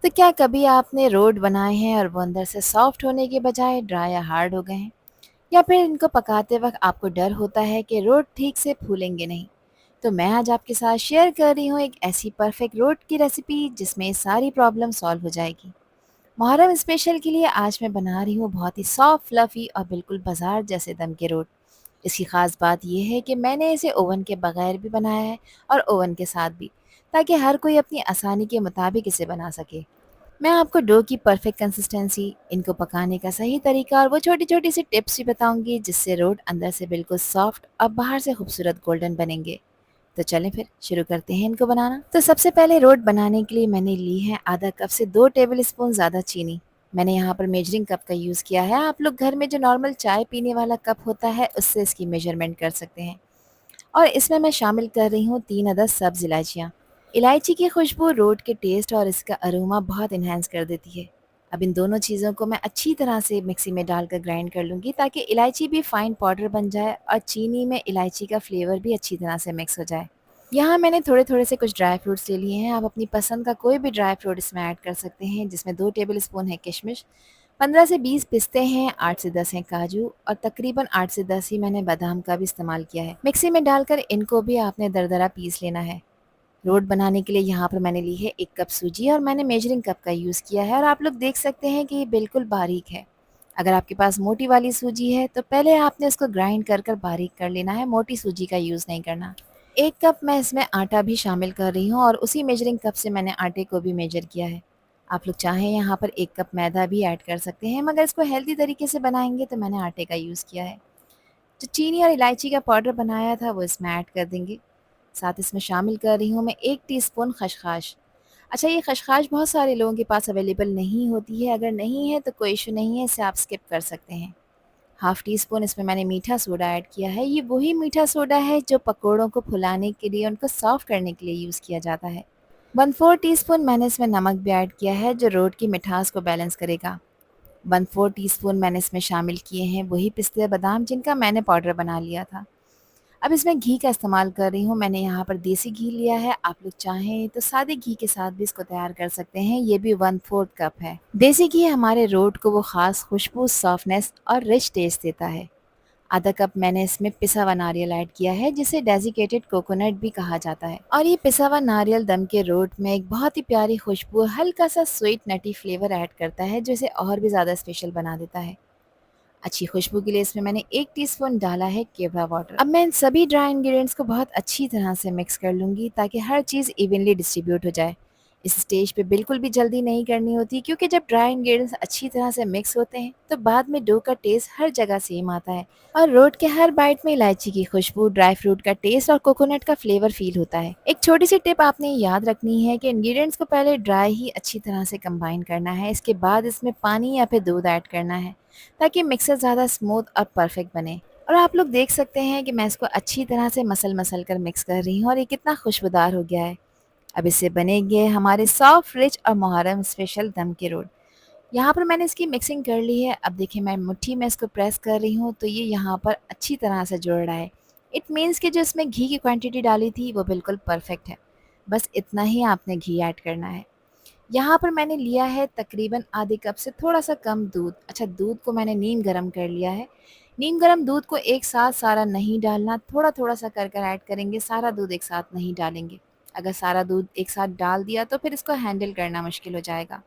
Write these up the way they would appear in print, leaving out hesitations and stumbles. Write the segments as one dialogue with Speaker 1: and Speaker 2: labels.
Speaker 1: तो क्या कभी आपने रोट बनाए हैं और वो अंदर से सॉफ्ट होने के बजाय ड्राई या हार्ड हो गए हैं? या फिर इनको पकाते वक्त आपको डर होता है कि रोट ठीक से फूलेंगे नहीं? तो मैं आज आपके साथ शेयर कर रही हूँ एक ऐसी परफेक्ट रोट की रेसिपी जिसमें सारी प्रॉब्लम सॉल्व हो जाएगी। मुहर्रम स्पेशल के लिए आज मैं बना रही हूँ बहुत ही सॉफ्ट, फ्लफी और बिल्कुल बाजार जैसे दम के रोट। इसकी ख़ास बात यह है कि मैंने इसे ओवन के बगैर भी बनाया है और ओवन के साथ भी, ताकि हर कोई अपनी आसानी के मुताबिक इसे बना सके। मैं आपको डो की परफेक्ट कंसिस्टेंसी, इनको पकाने का सही तरीका और वो छोटी-छोटी सी टिप्स भी बताऊंगी जिससे रोट अंदर से बिल्कुल सॉफ्ट और बाहर से खूबसूरत गोल्डन बनेंगे। तो चलें फिर शुरू करते हैं इनको बनाना। तो सबसे पहले रोट बनाने के लिए मैंने ली है आधा कप से 2 टेबल स्पून ज़्यादा चीनी। मैंने यहाँ पर मेजरिंग कप का यूज़ किया है। आप लोग घर में जो नॉर्मल चाय पीने वाला कप होता है उससे इसकी मेजरमेंट कर सकते हैं। और इसमें मैं शामिल कर रही हूँ 3 अदद सब्ज़ इलायचियाँ। इलायची की खुशबू रोट के टेस्ट और इसका अरोमा बहुत इन्हेंस कर देती है। अब इन दोनों चीज़ों को मैं अच्छी तरह से मिक्सी में डालकर ग्राइंड कर लूँगी ताकि इलायची भी फाइन पाउडर बन जाए और चीनी में इलायची का फ्लेवर भी अच्छी तरह से मिक्स हो जाए। यहाँ मैंने थोड़े-थोड़े से कुछ ड्राई फ्रूट्स ले लिए हैं। आप अपनी पसंद का कोई भी ड्राई फ्रूट इसमें ऐड कर सकते हैं, जिसमें 2 टेबल स्पून है किशमिश, 15 से 20 पिस्ते हैं, 8 से 10 हैं काजू और तकरीबन 8 से 10 ही मैंने बादाम का भी इस्तेमाल किया है। मिक्सी में डालकर इनको भी आपने दरदरा पीस लेना है। रोट बनाने के लिए यहाँ पर मैंने ली है 1 कप सूजी और मैंने मेजरिंग कप का यूज़ किया है और आप लोग देख सकते हैं कि ये बिल्कुल बारीक है। अगर आपके पास मोटी वाली सूजी है तो पहले आपने उसको ग्राइंड कर कर बारीक कर लेना है, मोटी सूजी का यूज़ नहीं करना। 1 कप मैं इसमें आटा भी शामिल कर रही हूँ और उसी मेजरिंग कप से मैंने आटे को भी मेजर किया है। आप लोग चाहें यहाँ पर 1 कप मैदा भी ऐड कर सकते हैं, मगर इसको हेल्दी तरीके से बनाएंगे तो मैंने आटे का यूज़ किया है। जो चीनी और इलायची का पाउडर बनाया था वो इसमें ऐड कर देंगे। साथ इसमें शामिल कर रही हूँ मैं 1 टीस्पून खसखस। अच्छा, ये खसखस बहुत सारे लोगों के पास अवेलेबल नहीं होती है, अगर नहीं है तो कोई इश्यू नहीं है, इसे आप स्किप कर सकते हैं। हाफ़ टी स्पून इसमें मैंने मीठा सोडा ऐड किया है। ये वही मीठा सोडा है जो पकोड़ों को फुलाने के लिए, उनको सॉफ्ट करने के लिए यूज़ किया जाता है। 1/4 टीस्पून मैंने इसमें नमक भी ऐड किया है जो रोट की मिठास को बैलेंस करेगा। 1/4 टीस्पून मैंने इसमें शामिल किए हैं वही पिस्ते बादाम जिनका मैंने पाउडर बना लिया था। अब इसमें घी का इस्तेमाल कर रही हूँ। मैंने यहाँ पर देसी घी लिया है। आप लोग चाहें तो सादे घी के साथ भी इसको तैयार कर सकते हैं। ये भी 1/4 कप है। देसी घी हमारे रोट को वो ख़ास खुशबू, सॉफ्टनेस और रिच टेस्ट देता है। आधा कप मैंने इसमें पिसा हुआ नारियल ऐड किया है जिसे डेसिकेटेड कोकोनट भी कहा जाता है। और ये पिसा हुआ नारियल दम के रोट में एक बहुत ही प्यारी खुशबू, हल्का सा स्वीट नटी फ्लेवर ऐड करता है जो इसे और भी ज़्यादा स्पेशल बना देता है। अच्छी खुशबू के लिए इसमें मैंने 1 टीस्पून डाला है केवड़ा वाटर। अब मैं इन सभी ड्राई इंग्रेडिएंट्स को बहुत अच्छी तरह से मिक्स कर लूँगी ताकि हर चीज़ इवनली डिस्ट्रीब्यूट हो जाए। इस स्टेज पे बिल्कुल भी जल्दी नहीं करनी होती क्योंकि जब ड्राई इंग्रेडिएंट्स अच्छी तरह से मिक्स होते हैं तो बाद में डो का टेस्ट हर जगह सेम आता है और रोट के हर बाइट में इलायची की खुशबू, ड्राई फ्रूट का टेस्ट और कोकोनट का फ्लेवर फील होता है। एक छोटी सी टिप आपने याद रखनी है कि इंग्रेडिएंट्स को पहले ड्राई ही अच्छी तरह से कंबाइन करना है, इसके बाद इसमें पानी या फिर दूध ऐड करना है ताकि मिक्सर ज़्यादा स्मूथ और परफेक्ट बने। और आप लोग देख सकते हैं कि मैं इसको अच्छी तरह से मसल कर मिक्स कर रही हूँ और ये कितना खुशबूदार हो गया है। अब इससे बनेंगे हमारे सॉफ्ट, रिच और मुहर्रम स्पेशल दम के रोल। यहाँ पर मैंने इसकी मिक्सिंग कर ली है। अब देखिए मैं मुट्ठी में इसको प्रेस कर रही हूँ तो ये यहाँ पर अच्छी तरह से जुड़ रहा है। इट मीन्स कि जो इसमें घी की क्वांटिटी डाली थी वो बिल्कुल परफेक्ट है। बस इतना ही आपने घी ऐड करना है। यहाँ पर मैंने लिया है तकरीबन आधे कप से थोड़ा सा कम दूध। अच्छा, दूध को मैंने नीम गरम कर लिया है। नीम गरम दूध को एक साथ सारा नहीं डालना, थोड़ा-थोड़ा सा कर कर ऐड करेंगे, सारा दूध एक साथ नहीं डालेंगे। अगर सारा दूध एक साथ डाल दिया तो फिर इसको हैंडल करना मुश्किल हो जाएगा।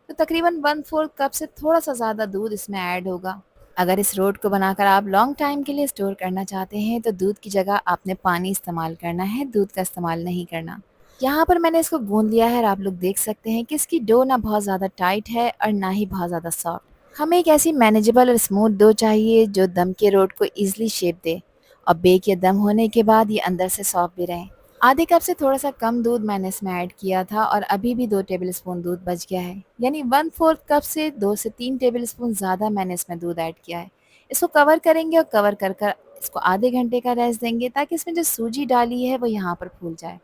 Speaker 1: तो तकरीबन 1/4 कप से थोड़ा-सा ज़्यादा दूध इसमें ऐड होगा। अगर इस रोट को बनाकर आप लॉन्ग टाइम के लिए स्टोर करना चाहते हैं तो दूध की जगह आपने पानी इस्तेमाल करना है, दूध का इस्तेमाल नहीं करना। यहाँ पर मैंने इसको गूँध लिया है और आप लोग देख सकते हैं कि इसकी डो ना बहुत ज़्यादा टाइट है और ना ही बहुत ज़्यादा सॉफ्ट। हमें एक ऐसी मैनेजेबल और स्मूथ डो चाहिए जो दम के रोट को ईज़िली शेप दे और बेक या दम होने के बाद ये अंदर से सॉफ्ट भी रहे। आधे कप से थोड़ा-सा कम दूध मैंने इसमें ऐड किया था और अभी भी 2 टेबलस्पून दूध बच गया है। यानी 1/4 कप से 2 से 3 टेबलस्पून ज़्यादा मैंने इसमें दूध ऐड किया है। इसको कवर करेंगे और कवर कर कर इसको आधे घंटे का रेस्ट देंगे ताकि इसमें जो सूजी डाली है वो यहाँ पर फूल जाए।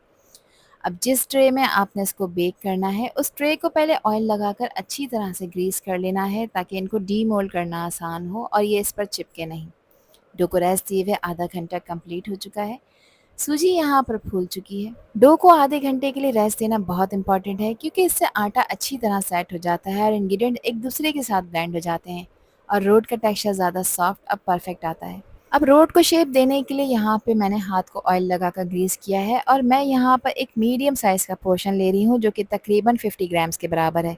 Speaker 1: अब जिस ट्रे में आपने इसको बेक करना है, उस ट्रे को पहले ऑयल लगाकर अच्छी तरह से ग्रीस कर लेना है ताकि इनको डीमोल्ड करना आसान हो और ये इस पर चिपके नहीं। डो को रेस्ट दिए हुए आधा घंटा कंप्लीट हो चुका है। सूजी यहाँ पर फूल चुकी है। डो को आधे घंटे के लिए रेस्ट देना बहुत इंपॉर्टेंट है क्योंकि इससे आटा अच्छी तरह सेट हो जाता है और इंग्रेडिएंट एक दूसरे के साथ ब्लेंड हो जाते हैं और रोट का टेक्सचर ज़्यादा सॉफ्ट अब परफेक्ट आता है। अब रोट को शेप देने के लिए यहाँ पे मैंने हाथ को ऑयल लगाकर ग्रीस किया है और मैं यहाँ पर एक मीडियम साइज़ का पोर्शन ले रही हूँ जो कि तकरीबन 50 ग्राम्स के बराबर है।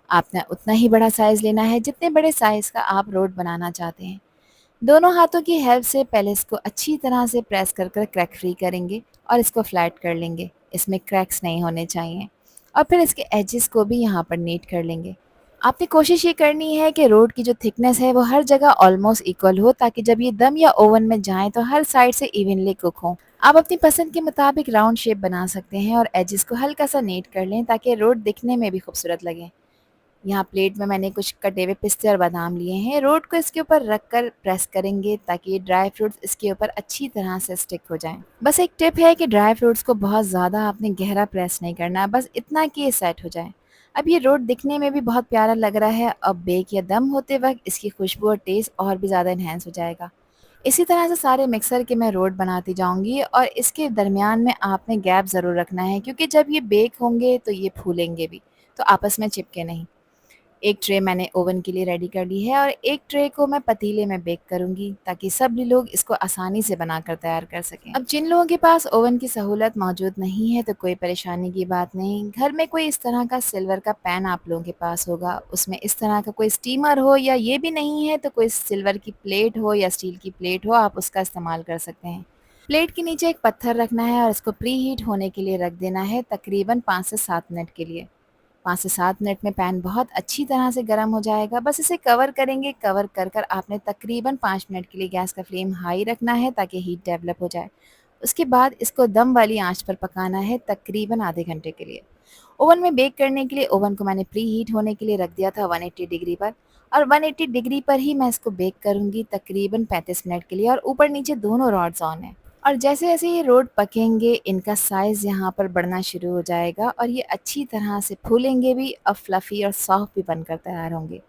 Speaker 1: आपने उतना ही बड़ा साइज़ लेना है जितने बड़े साइज़ का आप रोट बनाना चाहते हैं। दोनों हाथों की हेल्प से पहले इसको अच्छी तरह से प्रेस कर कर क्रैक फ्री करेंगे और इसको फ्लैट कर लेंगे। इसमें क्रैक्स नहीं होने चाहिए और फिर इसके एजेस को भी यहाँ पर नीट कर लेंगे। आपने कोशिश ये करनी है कि रोड की जो थिकनेस है वो हर जगह ऑलमोस्ट इक्वल हो ताकि जब ये दम या ओवन में जाए तो हर साइड से इवनली कुक हो। आप अपनी पसंद के मुताबिक राउंड शेप बना सकते हैं और एजेस को हल्का सा नीट कर लें ताकि रोड दिखने में भी खूबसूरत लगे। यहाँ प्लेट में मैंने कुछ कटे हुए पिस्ते और बादाम लिए हैं। रोट को इसके ऊपर रख कर प्रेस करेंगे ताकि ये ड्राई फ्रूट्स इसके ऊपर अच्छी तरह से स्टिक हो जाएं। बस एक टिप है कि ड्राई फ्रूट्स को बहुत ज़्यादा आपने गहरा प्रेस नहीं करना, बस इतना कि ये सेट हो जाए। अब ये रोट दिखने में भी बहुत प्यारा लग रहा है। अब बेक या दम होते वक्त इसकी खुशबू और टेस्ट और भी ज़्यादा इन्हेंस हो जाएगा। इसी तरह से सारे मिक्सर के मैं रोट बनाती जाऊंगी और इसके दरमियान में आपने गैप ज़रूर रखना है क्योंकि जब ये बेक होंगे तो ये फूलेंगे भी, तो आपस में चिपके नहीं। एक ट्रे मैंने ओवन के लिए रेडी कर ली है और एक ट्रे को मैं पतीले में बेक करूंगी ताकि सब भी लोग इसको आसानी से बनाकर तैयार कर सकें। अब जिन लोगों के पास ओवन की सहूलत मौजूद नहीं है तो कोई परेशानी की बात नहीं। घर में कोई इस तरह का सिल्वर का पैन आप लोगों के पास होगा, उसमें इस तरह का कोई स्टीमर हो, या ये भी नहीं है तो कोई सिल्वर की प्लेट हो या स्टील की प्लेट हो, आप उसका इस्तेमाल कर सकते हैं। प्लेट के नीचे एक पत्थर रखना है और इसको प्री हीट होने के लिए रख देना है तकरीबन 5 से 7 मिनट के लिए। 5 से 7 मिनट में पैन बहुत अच्छी तरह से गर्म हो जाएगा। बस इसे कवर करेंगे, कवर कर कर आपने तकरीबन 5 मिनट के लिए गैस का फ्लेम हाई रखना है ताकि हीट डेवलप हो जाए। उसके बाद इसको दम वाली आंच पर पकाना है तकरीबन आधे घंटे के लिए। ओवन में बेक करने के लिए ओवन को मैंने प्री हीट होने के लिए रख दिया था 180 डिग्री पर, और 180 डिग्री पर ही मैं इसको बेक करूँगी तकरीबन 35 मिनट के लिए, और ऊपर नीचे दोनों रॉड्स ऑन है। और जैसे-जैसे ये रोड पकेंगे इनका साइज़ यहाँ पर बढ़ना शुरू हो जाएगा और ये अच्छी तरह से फूलेंगे भी और फ्लफ़ी और सॉफ्ट भी बनकर तैयार होंगे।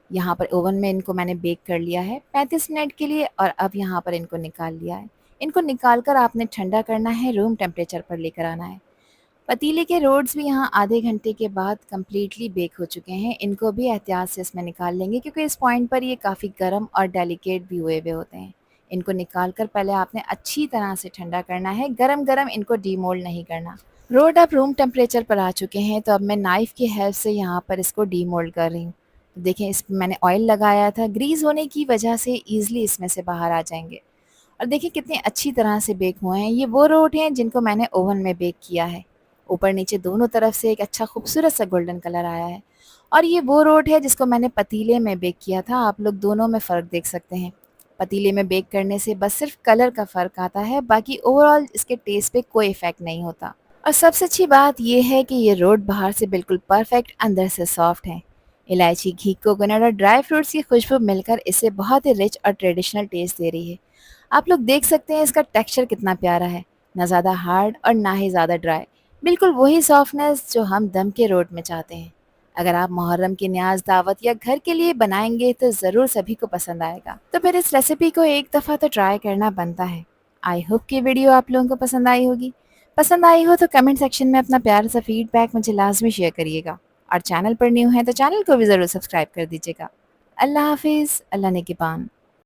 Speaker 1: यहाँ पर ओवन में इनको मैंने बेक कर लिया है 35 मिनट के लिए और अब यहाँ पर इनको निकाल लिया है। इनको निकाल कर आपने ठंडा करना है, रूम टेम्परेचर पर लेकर आना है। पतीले के रोड्स भी यहाँ आधे घंटे के बाद कंप्लीटली बेक हो चुके हैं। इनको भी एहतियात से इसमें निकाल लेंगे क्योंकि इस पॉइंट पर ये काफ़ी गर्म और डेलिकेट भी हुए हुए होते हैं। इनको निकाल कर पहले आपने अच्छी तरह से ठंडा करना है, गरम-गरम इनको डीमोल्ड नहीं करना। रोड अब रूम टेम्परेचर पर आ चुके हैं तो अब मैं नाइफ़ की हेल्प से यहाँ पर इसको डीमोल्ड कर रही हूँ। तो देखें, इस मैंने ऑयल लगाया था, ग्रीस होने की वजह से ईज़िली इसमें से बाहर आ जाएँगे। और देखिए कितनी अच्छी तरह से बेक हुए हैं। ये वो रोट हैं जिनको मैंने ओवन में बेक किया है। ऊपर नीचे दोनों तरफ से एक अच्छा खूबसूरत सा गोल्डन कलर आया है। और ये वो रोट है जिसको मैंने पतीले में बेक किया था। आप लोग दोनों में फ़र्क देख सकते हैं। पतीले में बेक करने से बस सिर्फ कलर का फ़र्क आता है, बाकी ओवरऑल इसके टेस्ट पे कोई इफ़ेक्ट नहीं होता। और सबसे अच्छी बात ये है कि ये रोट बाहर से बिल्कुल परफेक्ट, अंदर से सॉफ्ट है। इलायची, घी, कोकोनट और ड्राई फ्रूट्स की खुशबू मिलकर इसे बहुत ही रिच और ट्रेडिशनल टेस्ट दे रही है। आप लोग देख सकते हैं इसका टेक्सचर कितना प्यारा है, ना ज़्यादा हार्ड और ना ही ज़्यादा ड्राई। बिल्कुल वही सॉफ्टनेस जो हम दम के रोट में चाहते हैं। अगर आप मुहर्रम की न्याज, दावत या घर के लिए बनाएंगे तो ज़रूर सभी को पसंद आएगा। तो फिर इस रेसिपी को एक दफ़ा तो ट्राई करना बनता है। आई होप कि वीडियो आप लोगों को पसंद आई होगी। पसंद आई हो तो कमेंट सेक्शन में अपना प्यारा सा फीडबैक मुझे लाजमी शेयर करिएगा, और चैनल पर न्यू है तो चैनल को भी ज़रूर सब्सक्राइब कर दीजिएगा। अल्लाह हाफिज़, अल्लाह ने के पान।